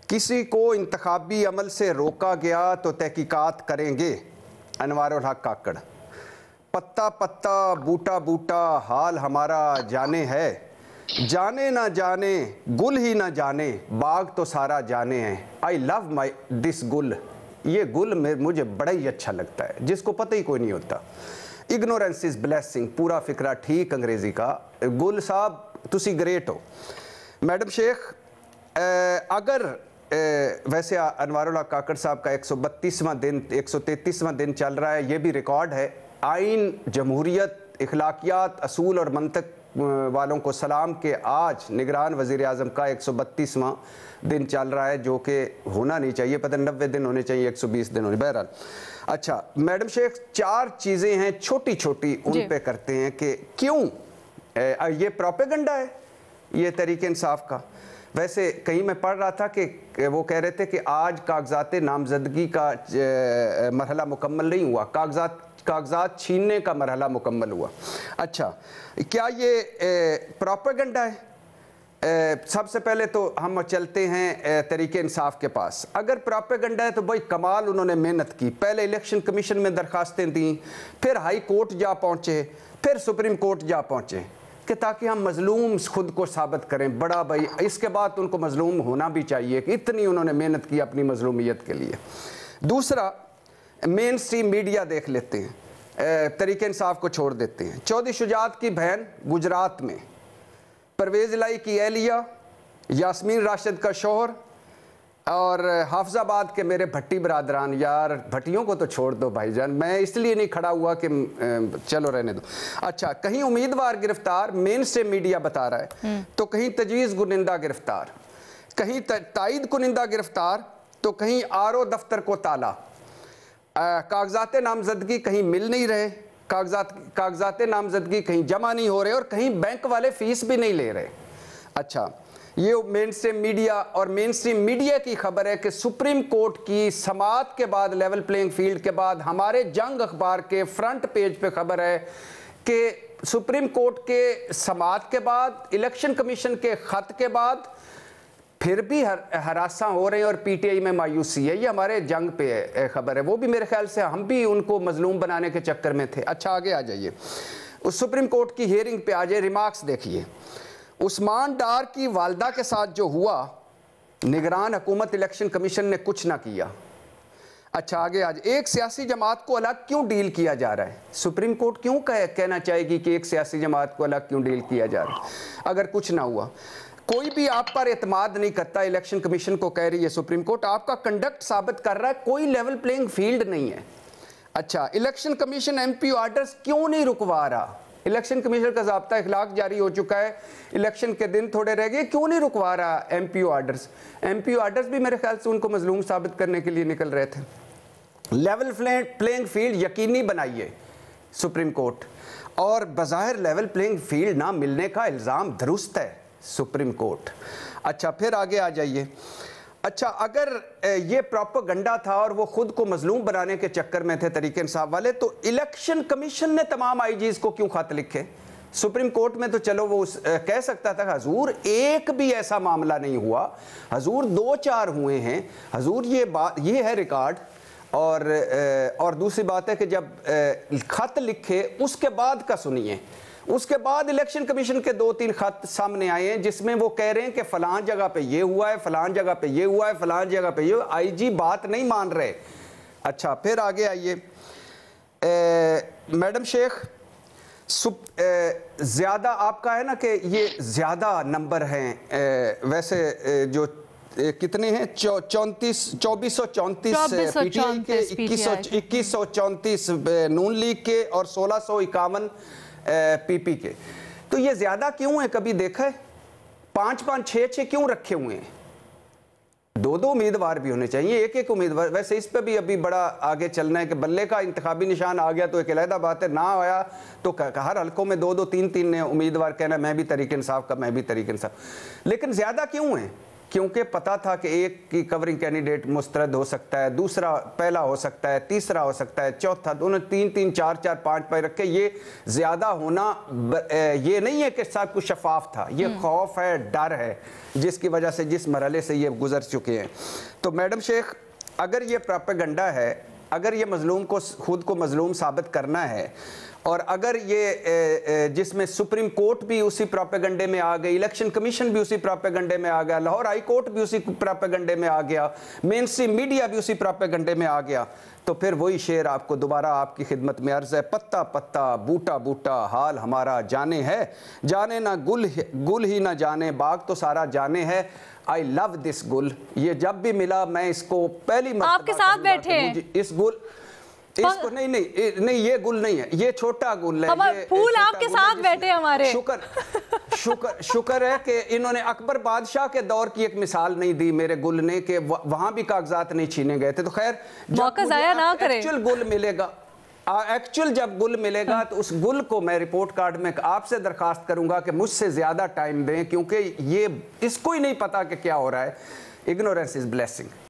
किसी को इंतखाबी अमल से रोका गया तो तहकीकात करेंगे, अनवारुल हक काकड़। पत्ता पत्ता बूटा बूटा हाल हमारा जाने है, जाने ना जाने गुल ही ना जाने बाग तो सारा जाने है। आई लव माई दिस गुल, ये गुल में मुझे बड़ा ही अच्छा लगता है, जिसको पता ही कोई नहीं होता। इग्नोरेंस इज ब्लेसिंग, पूरा फिक्रा ठीक अंग्रेजी का। गुल साहब तुसी ग्रेट हो। मैडम शेख, अगर वैसे अनवारुल हक काकड़ साहब का 132वां दिन 133वां दिन चल रहा है, ये भी रिकॉर्ड है। आइन, जमहूरियत, इखलाकियात, असूल और मंतक वालों को सलाम के आज निगरान वज़ीर आज़म का 132वां दिन चल रहा है, जो कि होना नहीं चाहिए, पता 90 दिन होने चाहिए, 120 दिन होने। बहरहाल अच्छा मैडम शेख, 4 चीज़ें हैं छोटी छोटी, उन पे करते हैं कि क्यों ये प्रोपेगेंडा है ये तहरीक इंसाफ का। वैसे कहीं मैं पढ़ रहा था कि वो कह रहे थे कि आज कागजात नामजदगी का मरहला मुकम्मल नहीं हुआ, कागजात छीनने का मरहला मुकम्मल हुआ। अच्छा, क्या ये प्रोपेगेंडा है? सबसे पहले तो हम चलते हैं तहरीक इंसाफ के पास। अगर प्रोपेगेंडा है तो भाई कमाल, उन्होंने मेहनत की, पहले इलेक्शन कमीशन में दरखास्तें दी, फिर हाई कोर्ट जा पहुँचे, फिर सुप्रीम कोर्ट जा पहुँचे कि ताकि हम मजलूम खुद को साबित करें। बड़ा भाई, इसके बाद उनको मजलूम होना भी चाहिए कि इतनी उन्होंने मेहनत की अपनी मजलूमियत के लिए। दूसरा, मेन स्ट्रीम मीडिया देख लेते हैं, तहरीक इंसाफ को छोड़ देते हैं। चौधरी शुजात की बहन गुजरात में, परवेज़ इलाही की एहलिया, यास्मीन राशिद का शौहर, और हाफिजाबाद के मेरे भट्टी बरादरान। यार भट्टियों को तो छोड़ दो भाईजान, मैं इसलिए नहीं खड़ा हुआ कि चलो रहने दो। अच्छा, कहीं उम्मीदवार गिरफ्तार, मेन स्ट्रीम मीडिया बता रहा है, तो कहीं तजवीज़ कुनिंदा गिरफ्तार, कहीं तायद कुनिंदा गिरफ्तार, तो कहीं आरओ दफ्तर को ताला। कागजात नामजदगी कहीं मिल नहीं रहे, कागजात नामजदगी कहीं जमा नहीं हो रहे, और कहीं बैंक वाले फीस भी नहीं ले रहे। अच्छा, ये मेन स्ट्रीम मीडिया, और मेन स्ट्रीम मीडिया की खबर है कि सुप्रीम कोर्ट की समाअत के बाद, लेवल प्लेइंग फील्ड के बाद, हमारे जंग अखबार के फ्रंट पेज पे खबर है कि सुप्रीम कोर्ट के समाअत के बाद, इलेक्शन कमीशन के खत के बाद फिर भी हरासा हो रहे हैं और पीटीआई में मायूसी है। ये हमारे जंग पे खबर है, वो भी मेरे ख्याल से हम भी उनको मजलूम बनाने के चक्कर में थे। अच्छा, आगे आ जाइए, उस सुप्रीम कोर्ट की हियरिंग पे आ जाए। रिमार्क्स देखिए, उस्मान डार की वालदा के साथ जो हुआ, निगरान हुकूमत इलेक्शन कमीशन ने कुछ ना किया। अच्छा, आगे आज, एक सियासी जमात को अलग क्यों डील किया जा रहा है? सुप्रीम कोर्ट क्यों कहना चाहेगी कि एक सियासी जमात को अलग क्यों डील किया जा रहा है अगर कुछ ना हुआ? कोई भी आप पर एतमाद नहीं करता, इलेक्शन कमीशन को कह रही है सुप्रीम कोर्ट, आपका कंडक्ट साबित कर रहा है कोई लेवल प्लेइंग फील्ड नहीं है। अच्छा, इलेक्शन कमीशन एमपी ऑर्डर्स क्यों नहीं रुकवा रहा? इलेक्शन कमीशन का ज़ाब्ता इखलाक जारी हो चुका है, इलेक्शन के दिन थोड़े रह गए, क्यों नहीं रुकवा रहा एमपी ऑर्डर्स? एमपी ऑर्डर्स भी मेरे ख्याल से उनको मजलूम साबित करने के लिए निकल रहे थे। लेवल प्लेइंग फील्ड यकीनी बनाइए सुप्रीम कोर्ट, और बज़ाहिर लेवल प्लेइंग फील्ड ना मिलने का इल्ज़ाम दुरुस्त है सुप्रीम कोर्ट। अच्छा, फिर आगे आ जाइए। अच्छा, अगर ये प्रोपेगेंडा था और वो खुद को मजलूम बनाने के चक्कर में थे तहरीक इंसाफ वाले, तो इलेक्शन कमीशन ने तमाम आईजीज को क्यों खत लिखे? सुप्रीम कोर्ट में तो चलो वो कह सकता था हजूर एक भी ऐसा मामला नहीं हुआ, हजूर 2-4 हुए हैं, हजूर ये है रिकॉर्ड। और दूसरी बात है कि जब खत लिखे उसके बाद का सुनिए, उसके बाद इलेक्शन कमीशन के 2-3 खत सामने आए हैं जिसमें वो कह रहे हैं कि फलां जगह पे ये हुआ है, फलां जगह पे ये हुआ है, फलां जगह पे ये। आईजी बात नहीं मान रहे। अच्छा, फिर आगे आइए मैडम शेख, ज़्यादा आपका है ना कि ये ज़्यादा नंबर हैं, वैसे जो कितने हैं, 2434 पीटीआई के, 2134 नून लीग के, और 1651 पीपी के। तो ये ज्यादा क्यों है? कभी देखा है? 5-5, 6-6 क्यों रखे हुए हैं? 2-2 उम्मीदवार भी होने चाहिए, 1-1 उम्मीदवार। वैसे इस पे भी अभी बड़ा आगे चलना है कि बल्ले का इंतखाबी निशान आ गया तो एक अलहदा बात है, ना आया तो हर हल्कों में 2-2, 3-3 उम्मीदवार कहना मैं भी तहरीक इंसाफ का, मैं भी तहरीक इंसाफ। लेकिन ज्यादा क्यों है? क्योंकि पता था कि एक की कवरिंग कैंडिडेट मुस्तरद हो सकता है, दूसरा पहला हो सकता है, तीसरा हो सकता है, चौथा, दोनों 3-3, 4-4, 5 पे रख के ये ज़्यादा होना ये नहीं है कि सब कुछ शफाफ था, ये खौफ है, डर है, जिसकी वजह से जिस मरहले से ये गुजर चुके हैं। तो मैडम शेख, अगर ये प्रोपेगेंडा है, अगर ये मजलूम को खुद को मजलूम साबित करना है, और अगर ये जिसमें सुप्रीम कोर्ट भी उसी प्रोपेगेंडे में आ गई, इलेक्शन कमीशन भी उसी प्रोपेगेंडे में आ गया, लाहौर हाई कोर्ट भी उसी प्रोपेगेंडे में आ गया, मेन स्ट्रीम मीडिया भी उसी प्रोपेगेंडे में आ गया, तो फिर वही शेर आपको दोबारा आपकी खिदमत में अर्ज है, पत्ता पत्ता बूटा बूटा हाल हमारा जाने है, जाने ना गुल ही ना जाने बाग तो सारा जाने है। आई लव दिस गुल, ये जब भी मिला मैं इसको पहली मर्तबा आपके साथ बैठे इस गुल इसको नहीं ये गुल नहीं है, ये छोटा गुल है, ये फूल आपके साथ बैठे हमारे। शुक्र है कि इन्होंने अकबर बादशाह के दौर की एक मिसाल नहीं दी मेरे गुल ने, कि वहां भी कागजात नहीं छीने गए थे। तो खैर, मौका जाया ना करें। एक्चुअल गुल मिलेगा, जब गुल मिलेगा तो उस गुल को मैं रिपोर्ट कार्ड में आपसे दरखास्त करूंगा कि मुझसे ज्यादा टाइम दें, क्योंकि ये इसको ही नहीं पता कि क्या हो रहा है। Ignorance is blessing.